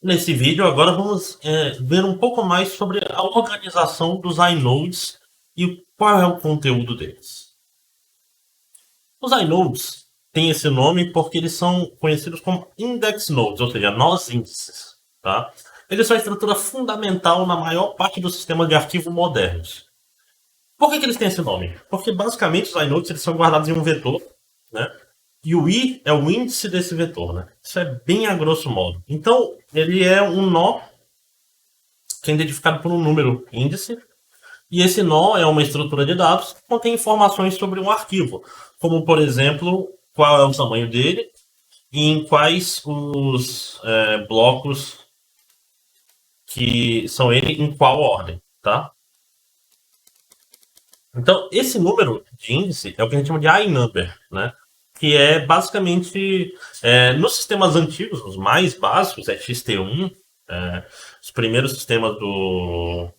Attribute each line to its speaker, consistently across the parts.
Speaker 1: Nesse vídeo, agora vamos ver um pouco mais sobre a organização dos inodes e qual é o conteúdo deles. Os inodes têm esse nome porque eles são conhecidos como index nodes, ou seja, nós índices. Tá? Eles são a estrutura fundamental na maior parte dos sistemas de arquivo modernos. Por que eles têm esse nome? Porque basicamente os inodes eles são guardados em um vetor, né? E o i é o índice desse vetor, né? Isso é bem a grosso modo. Então, ele é um nó que é identificado por um número índice, e esse nó é uma estrutura de dados que contém informações sobre um arquivo, como, por exemplo, qual é o tamanho dele e em quais os blocos que são ele, em qual ordem, tá? Então, esse número de índice é o que a gente chama de iNumber, né? Que é basicamente, nos sistemas antigos, os mais básicos, é XT1, os primeiros sistemas do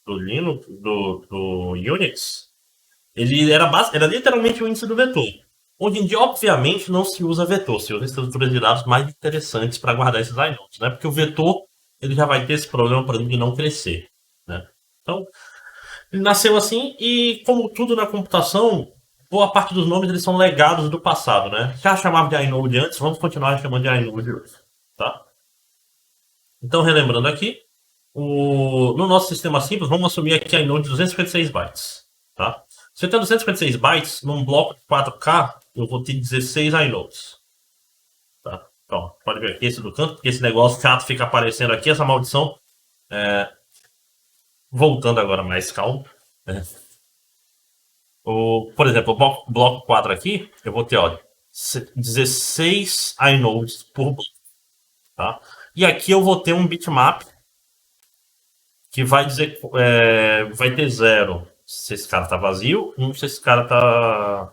Speaker 1: Linux, do Unix, ele era literalmente o índice do vetor. Hoje em dia, obviamente, não se usa vetor, se usa estruturas de dados mais interessantes para guardar esses inodes, né? Porque o vetor ele já vai ter esse problema, por exemplo, de não crescer, né? Então, ele nasceu assim e, como tudo na computação, boa parte dos nomes eles são legados do passado, né? Já chamava de inode antes, vamos continuar chamando de inode hoje, tá? Então, relembrando aqui, no nosso sistema simples, vamos assumir aqui a inode de 256 bytes, tá? Se eu tenho 256 bytes, num bloco de 4K, eu vou ter 16 inodes, tá? Então, pode ver aqui esse do canto, porque esse negócio chato fica aparecendo aqui, essa maldição. Voltando agora mais calmo, né? Por exemplo, o bloco 4 aqui, eu vou ter, olha, 16 inodes por bloco, tá? E aqui eu vou ter um bitmap que vai dizer, vai ter 0 se esse cara tá vazio, 1 se esse cara tá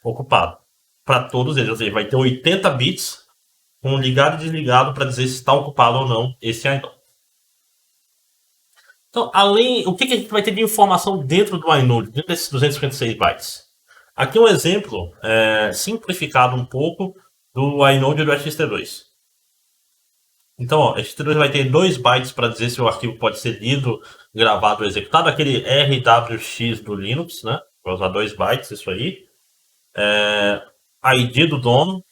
Speaker 1: ocupado. Para todos eles, ou seja, vai ter 80 bits com ligado e desligado para dizer se está ocupado ou não esse inode. Então, o que a gente vai ter de informação dentro do inode, dentro desses 256 bytes? Aqui um exemplo simplificado um pouco do inode do XT2. Então, ó, XT2 vai ter 2 bytes para dizer se o arquivo pode ser lido, gravado ou executado. Aquele RWX do Linux, né? Vai usar 2 bytes, isso aí. ID do dono,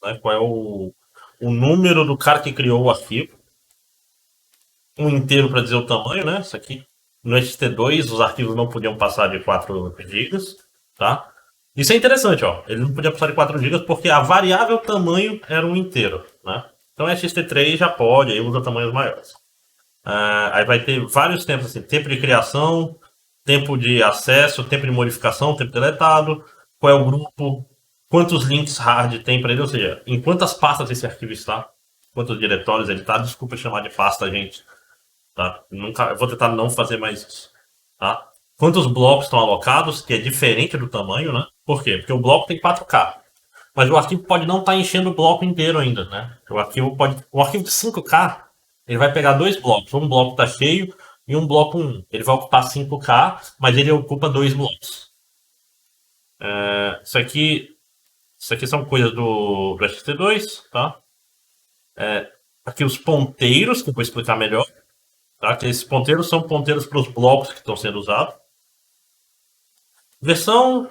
Speaker 1: né? Qual é o número do cara que criou o arquivo. Um inteiro para dizer o tamanho, né? Isso aqui. No XT2, os arquivos não podiam passar de 4 GB, tá? Isso é interessante, ó. Ele não podia passar de 4 GB porque a variável tamanho era um inteiro, né? Então, XT3 já pode, aí usa tamanhos maiores. Aí vai ter vários tempos, assim, tempo de criação, tempo de acesso, tempo de modificação, tempo deletado, qual é o grupo, quantos links hard tem para ele, ou seja, em quantas pastas esse arquivo está, quantos diretórios ele está. Desculpa chamar de pasta, gente. Tá? Eu vou tentar não fazer mais isso. Tá? Quantos blocos estão alocados, que é diferente do tamanho, né? Por quê? Porque o bloco tem 4K. Mas o arquivo pode não estar enchendo o bloco inteiro ainda, né? O arquivo de 5K, ele vai pegar 2 blocos. Um bloco está cheio e um bloco 1. Ele vai ocupar 5K, mas ele ocupa 2 blocos. Isso aqui são coisas do ST2, tá? Aqui os ponteiros, que eu vou explicar melhor. Tá? Que esses ponteiros são ponteiros para os blocos que estão sendo usados. Versão,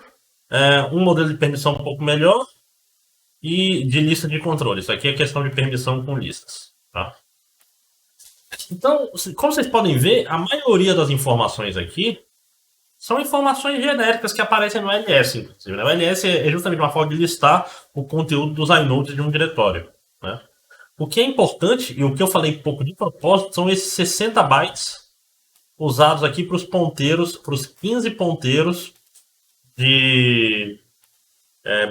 Speaker 1: um modelo de permissão um pouco melhor e de lista de controle. Isso aqui é questão de permissão com listas. Tá? Então, como vocês podem ver, a maioria das informações aqui são informações genéricas que aparecem no LS. Inclusive, né? O LS é justamente uma forma de listar o conteúdo dos inodes de um diretório. Né? O que é importante, e o que eu falei pouco de propósito, são esses 60 bytes usados aqui para os ponteiros, para os 15 ponteiros de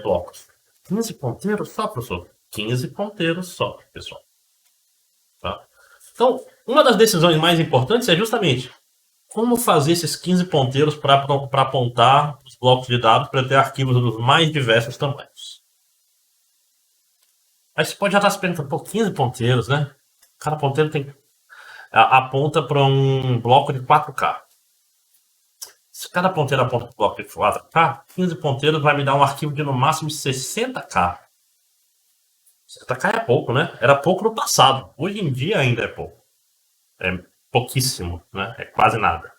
Speaker 1: blocos. 15 ponteiros só, professor? 15 ponteiros só, pessoal. Tá? Então, uma das decisões mais importantes é justamente como fazer esses 15 ponteiros para apontar os blocos de dados para ter arquivos dos mais diversos tamanhos. Aí você pode já estar se perguntando, pô, 15 ponteiros, né? Cada ponteiro aponta para um bloco de 4K. Se cada ponteiro aponta para o bloco de 4K, 15 ponteiros vai me dar um arquivo de no máximo 60K. 60k é pouco, né? Era pouco no passado. Hoje em dia ainda é pouco. É pouquíssimo, né? É quase nada.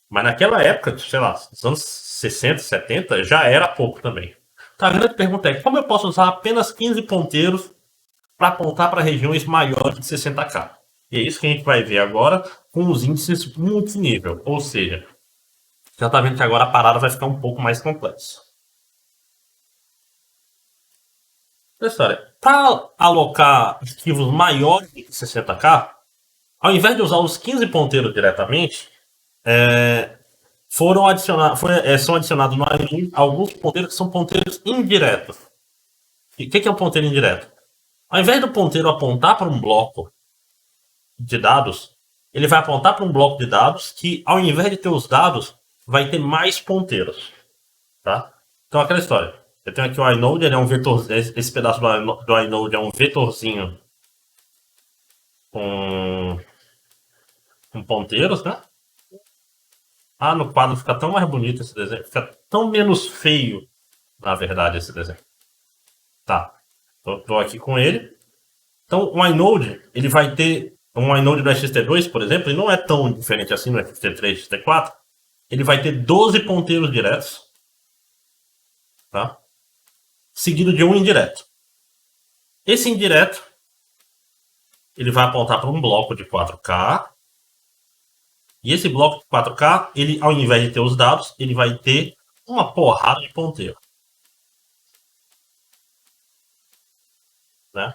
Speaker 1: Mas naquela época, sei lá, nos anos 60, 70, já era pouco também. Então a grande pergunta é, como eu posso usar apenas 15 ponteiros para apontar para regiões maiores de 60k? E é isso que a gente vai ver agora com os índices multinível. Ou seja, já está vendo que agora a parada vai ficar um pouco mais complexa. História. Para alocar arquivos maiores de 60k, ao invés de usar os 15 ponteiros diretamente, são adicionados no array alguns ponteiros que são ponteiros indiretos. E o que é um ponteiro indireto? Ao invés do ponteiro apontar para um bloco de dados, ele vai apontar para um bloco de dados que, ao invés de ter os dados, vai ter mais ponteiros. Tá? Então, aquela história. Eu tenho aqui o inode, ele é um vetor. Esse pedaço do inode é um vetorzinho com ponteiros, né? Ah, no quadro fica tão mais bonito esse desenho. Fica tão menos feio, na verdade, esse desenho. Tá. Tô aqui com ele. Então, o inode, ele vai ter um inode do XT2, por exemplo, e não é tão diferente assim no XT3, XT4. Ele vai ter 12 ponteiros diretos, tá? Seguido de um indireto. Esse indireto, ele vai apontar para um bloco de 4K. E esse bloco de 4K, ele, ao invés de ter os dados, ele vai ter uma porrada de ponteiro. Né?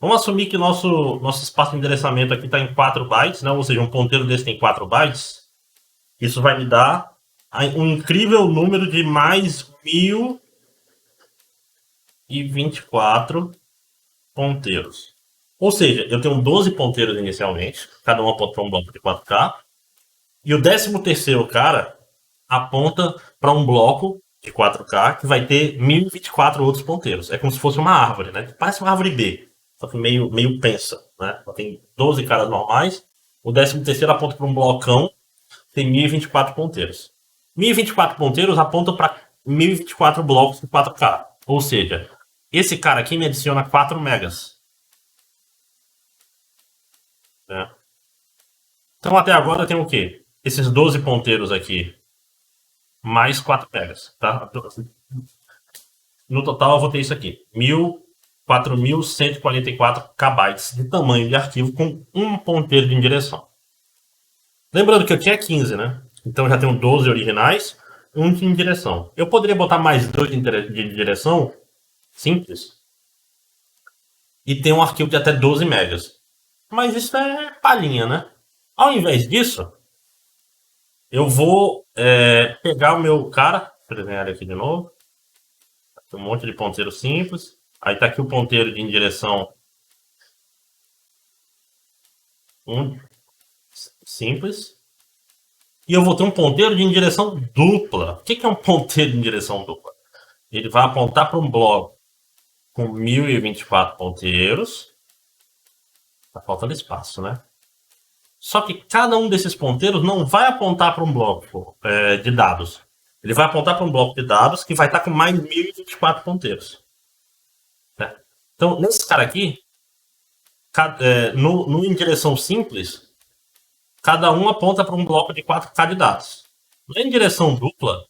Speaker 1: Vamos assumir que nosso espaço de endereçamento aqui está em 4 bytes, né? Ou seja, um ponteiro desse tem 4 bytes. Isso vai me dar um incrível número de mais 1024 ponteiros. Ou seja, eu tenho 12 ponteiros inicialmente, cada um aponta para um bloco de 4K. E o 13º cara aponta para um bloco de 4K que vai ter 1024 outros ponteiros. É como se fosse uma árvore, né? Parece uma árvore B, só que meio pensa, né? Tem 12 caras normais. O 13º aponta para um blocão, tem 1024 ponteiros. 1024 ponteiros apontam para 1024 blocos de 4K. Ou seja, esse cara aqui me adiciona 4 megas. Né? Então até agora tem o quê? Esses 12 ponteiros aqui, mais 4 megas, tá? No total eu vou ter isso aqui, 4.144 kbytes de tamanho de arquivo com um ponteiro de direção. Lembrando que aqui é 15, né? Então eu já tenho 12 originais, um de direção. Eu poderia botar mais 2 de direção, simples, e ter um arquivo de até 12 megas. Mas isso é palhinha, né? Ao invés disso, eu vou pegar o meu cara, vou desenhar ele aqui de novo. Tem um monte de ponteiro simples. Aí tá aqui o ponteiro de direção simples. E eu vou ter um ponteiro de direção dupla. O que é um ponteiro de direção dupla? Ele vai apontar para um bloco com 1024 ponteiros. Tá faltando espaço, né? Só que cada um desses ponteiros não vai apontar para um bloco de dados. Ele vai apontar para um bloco de dados que vai estar com mais 1024 ponteiros. Né? Então, nesse cara aqui, no em direção simples, cada um aponta para um bloco de 4K de dados. Em direção dupla,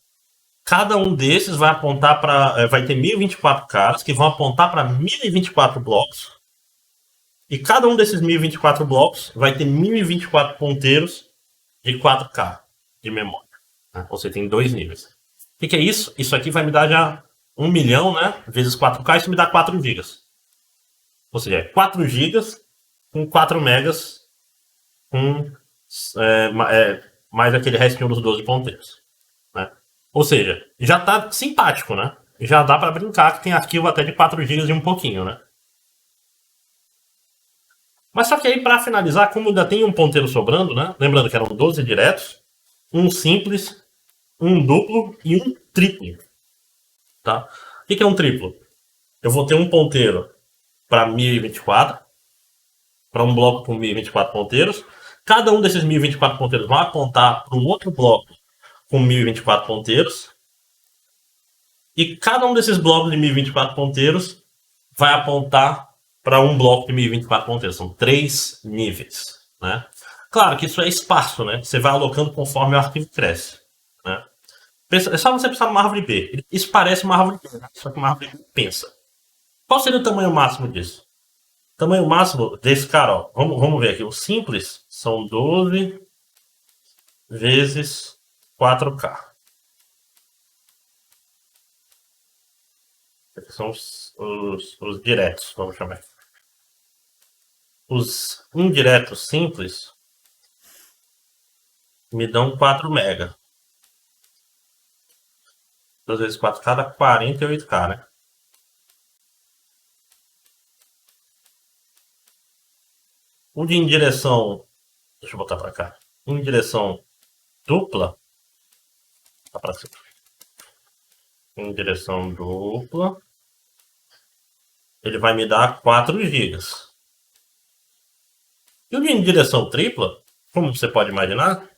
Speaker 1: cada um desses vai apontar para. Vai ter 1024 caras que vão apontar para 1024 blocos. E cada um desses 1024 blocos vai ter 1024 ponteiros de 4K de memória. Né? Ou seja, tem 2 níveis. O que é isso? Isso aqui vai me dar já 1 milhão, né? Vezes 4K, isso me dá 4 gigas. Ou seja, 4 gigas com 4 megas com mais aquele restinho dos 12 ponteiros. Né? Ou seja, já tá simpático, né? Já dá para brincar que tem arquivo até de 4 gigas e um pouquinho, né? Mas só que aí, para finalizar, como ainda tem um ponteiro sobrando, né? Lembrando que eram 12 diretos, um simples, um duplo e um triplo. Tá? O que é um triplo? Eu vou ter um ponteiro para 1024, para um bloco com 1024 ponteiros. Cada um desses 1024 ponteiros vai apontar para um outro bloco com 1024 ponteiros. E cada um desses blocos de 1024 ponteiros vai apontar para um bloco de 1024 ponteiros. São 3 níveis, né? Claro que isso é espaço, né? Você vai alocando conforme o arquivo cresce, né? É só você pensar numa árvore B. Isso parece uma árvore B, né? Só que uma árvore B pensa. Qual seria o tamanho máximo disso? O tamanho máximo desse cara, ó. Vamos ver aqui. O simples são 12 vezes 4K. Esses são os diretos, vamos chamar. Os indiretos simples me dão 4 mega. 2 vezes 4K dá 48K, né? O de em direção... Deixa eu botar para cá. Em direção dupla... Tá para cima. Em direção dupla... Ele vai me dar 4 gigas. E o de em direção tripla, como você pode imaginar,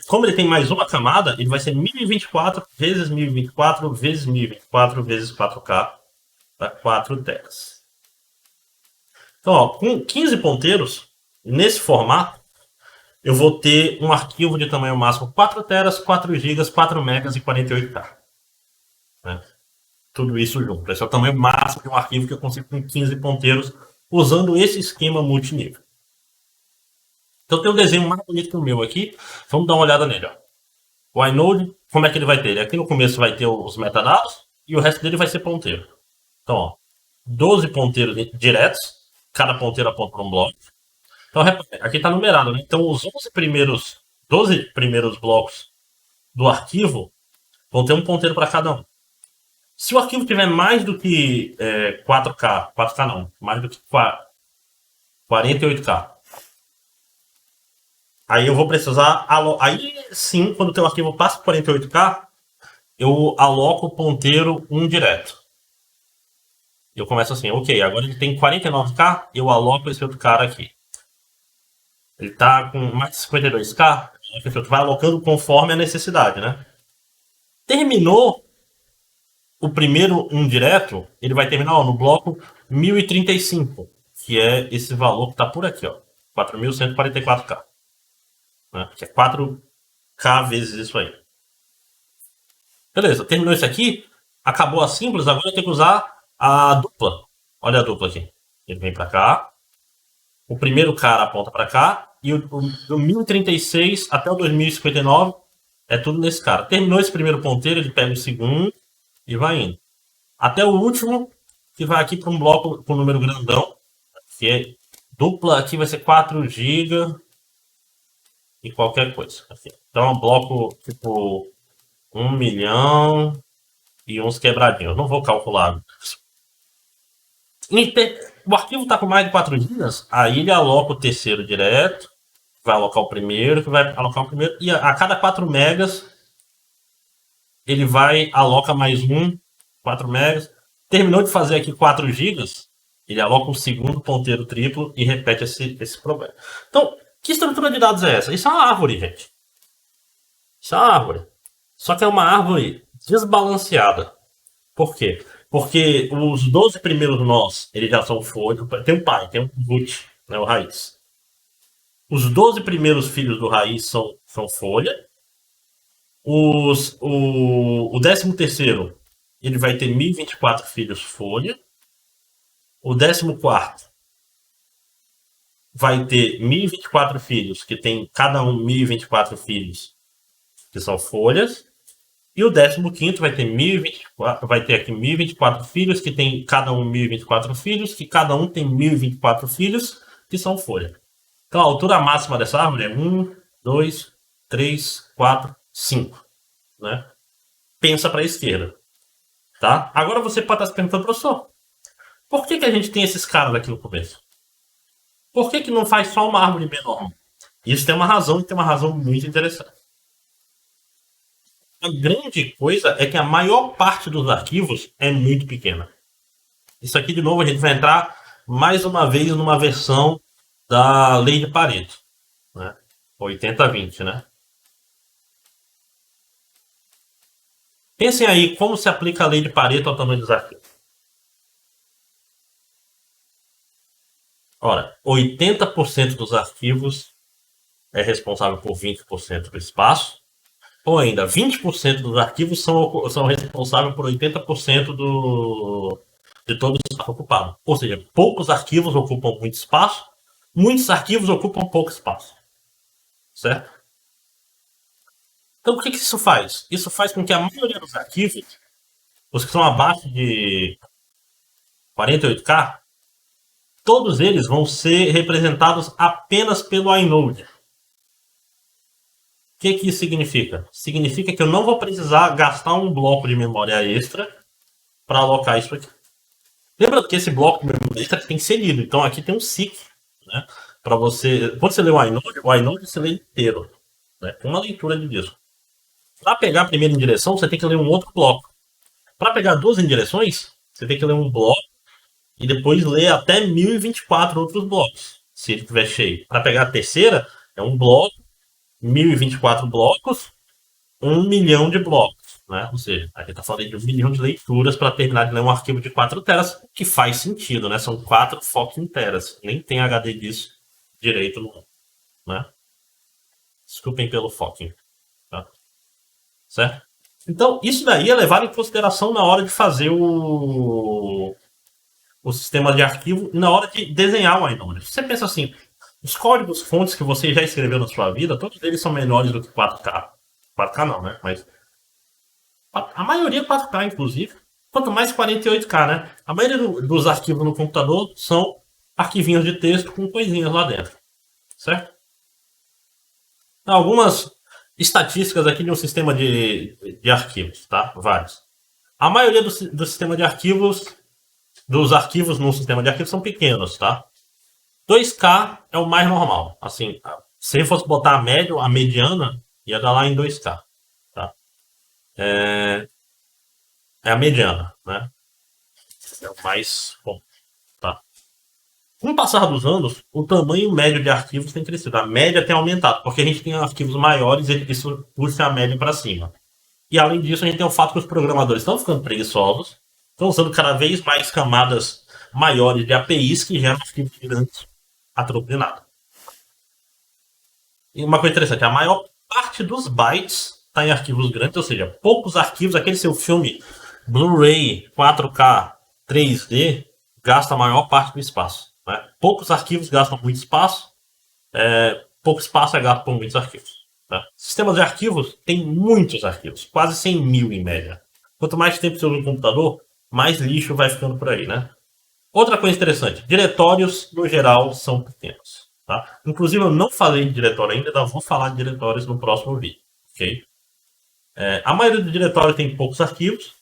Speaker 1: como ele tem mais uma camada, ele vai ser 1024 vezes 1024 vezes 1024 vezes 4K, dá 4 teras. Então, ó, com 15 ponteiros, nesse formato, eu vou ter um arquivo de tamanho máximo 4 teras, 4 gigas, 4 megas e 48K. Né? Tudo isso junto. Esse é o tamanho máximo de um arquivo que eu consigo com 15 ponteiros, usando esse esquema multinível. Então tem um desenho mais bonito que o meu aqui. Vamos dar uma olhada nele. Ó. O inode, como é que ele vai ter? Aqui no começo vai ter os metadados e o resto dele vai ser ponteiro. Então, ó, 12 ponteiros diretos, cada ponteiro aponta para um bloco. Então, aqui está numerado, né? Então, os 12 primeiros blocos do arquivo vão ter um ponteiro para cada um. Se o arquivo tiver mais do que 4K não, mais do que 48K, aí eu vou precisar... Aí sim, quando o teu arquivo passa por 48K, eu aloco o ponteiro 1 direto. Eu começo assim, ok, agora ele tem 49K, eu aloco esse outro cara aqui. Ele tá com mais de 52K, tu vai alocando conforme a necessidade, né? Terminou o primeiro 1 direto, ele vai terminar ó, no bloco 1035, que é esse valor que tá por aqui, ó, 4.144K. Né? Que é 4K vezes isso aí. Beleza, terminou isso aqui, acabou a simples, agora eu tenho que usar a dupla. Olha a dupla aqui. Ele vem para cá, o primeiro cara aponta para cá, e do 1036 até o 2059 é tudo nesse cara. Terminou esse primeiro ponteiro, ele pega o segundo e vai indo. Até o último, que vai aqui para um bloco com número grandão, que é dupla, aqui vai ser 4 GB e qualquer coisa. Assim. Então é um bloco tipo 1 milhão e uns quebradinhos. Não vou calcular. O arquivo está com mais de 4 GB, aí ele aloca o terceiro direto, vai alocar o primeiro, que vai alocar o primeiro, e a cada 4 megas ele vai, aloca mais um, 4 megas. Terminou de fazer aqui 4 GB, ele aloca um segundo ponteiro triplo e repete esse problema. Então, que estrutura de dados é essa? Isso é uma árvore, gente. Isso é uma árvore. Só que é uma árvore desbalanceada. Por quê? Porque os 12 primeiros nós, eles já são folha. Tem um pai, tem um root, né, o raiz. Os 12 primeiros filhos do raiz são folha. O 13º, ele vai ter 1024 filhos folha. O 14º vai ter 1024 filhos, que tem cada um 1024 filhos, que são folhas. E o 15º vai ter 1024, vai ter aqui 1024 filhos, que tem cada um 1024 filhos, que cada um tem 1024 filhos, que são folha. Então a altura máxima dessa árvore é 1, 2, 3, 4, 5. Né? Pensa para a esquerda. Tá? Agora você pode estar se perguntando, professor, por que a gente tem esses caras aqui no começo? Por que não faz só uma árvore menor? Isso tem uma razão e tem uma razão muito interessante. A grande coisa é que a maior parte dos arquivos é muito pequena. Isso aqui, de novo, a gente vai entrar mais uma vez numa versão da lei de Pareto. Né? 80-20, né? Pensem aí como se aplica a lei de Pareto ao tamanho dos arquivos. Ora, 80% dos arquivos é responsável por 20% do espaço, ou ainda 20% dos arquivos são responsáveis por 80% de todo o espaço ocupado. Ou seja, poucos arquivos ocupam muito espaço, muitos arquivos ocupam pouco espaço. Certo? Então, o que isso faz? Isso faz com que a maioria dos arquivos, os que são abaixo de 48K, todos eles vão ser representados apenas pelo inode. O que isso significa? Significa que eu não vou precisar gastar um bloco de memória extra para alocar isso aqui. Lembrando que esse bloco de memória extra tem que ser lido. Então aqui tem um SIC, né? Para você, quando você lê o inode você lê inteiro, né? Uma leitura de disco. Para pegar a primeira indireção, você tem que ler um outro bloco. Para pegar duas indireções, você tem que ler um bloco e depois ler até 1024 outros blocos, se ele estiver cheio. Para pegar a terceira, é um bloco, 1024 blocos, 1 milhão de blocos. Né? Ou seja, a gente está falando de 1 milhão de leituras para terminar de ler um arquivo de 4 teras, que faz sentido, né? São 4 fucking teras. Nem tem HD disso direito no mundo. Né? Desculpem pelo fucking. Tá? Certo? Então, isso daí é levado em consideração na hora de fazer o sistema de arquivo e na hora de desenhar o inode. Você pensa assim, os códigos fontes que você já escreveu na sua vida, todos eles são menores do que 4K. 4K não, né? Mas a maioria é 4K, inclusive. Quanto mais 48K, né? A maioria dos arquivos no computador são arquivinhos de texto com coisinhas lá dentro. Certo? Algumas estatísticas aqui de um sistema de arquivos, tá? Vários. A maioria do sistema de arquivos, dos arquivos no sistema de arquivos são pequenos, tá? 2K é o mais normal. Assim, se fosse botar a média, a mediana, ia dar lá em 2K. Tá? É a mediana, né? É o mais bom. Tá? Com o passar dos anos, o tamanho médio de arquivos tem crescido. A média tem aumentado, porque a gente tem arquivos maiores e isso puxa a média para cima. E além disso, a gente tem o fato que os programadores estão ficando preguiçosos, estão usando cada vez mais camadas maiores de APIs que geram arquivos gigantes a troco de nada. E uma coisa interessante, a maior parte dos bytes está em arquivos grandes, ou seja, poucos arquivos, aquele seu filme Blu-ray 4K 3D gasta a maior parte do espaço. Né? Poucos arquivos gastam muito espaço, pouco espaço é gasto por muitos arquivos. Tá? Sistemas de arquivos tem muitos arquivos, quase 100 mil em média. Quanto mais tempo você usa no computador, mais lixo vai ficando por aí, né? Outra coisa interessante, diretórios no geral são pequenos. Tá? Inclusive eu não falei de diretório ainda vou falar de diretórios no próximo vídeo. Okay? A maioria dos diretórios tem poucos arquivos,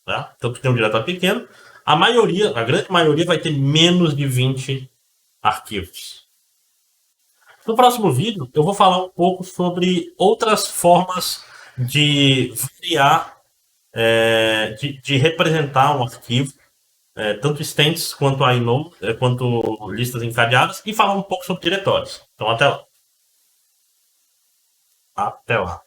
Speaker 1: tá? Tanto que tem um diretório pequeno. A grande maioria vai ter menos de 20 arquivos. No próximo vídeo, eu vou falar um pouco sobre outras formas de variar, de representar um arquivo, tanto extents quanto inode, quanto listas encadeadas, e falar um pouco sobre diretórios. Então, até lá. Até lá.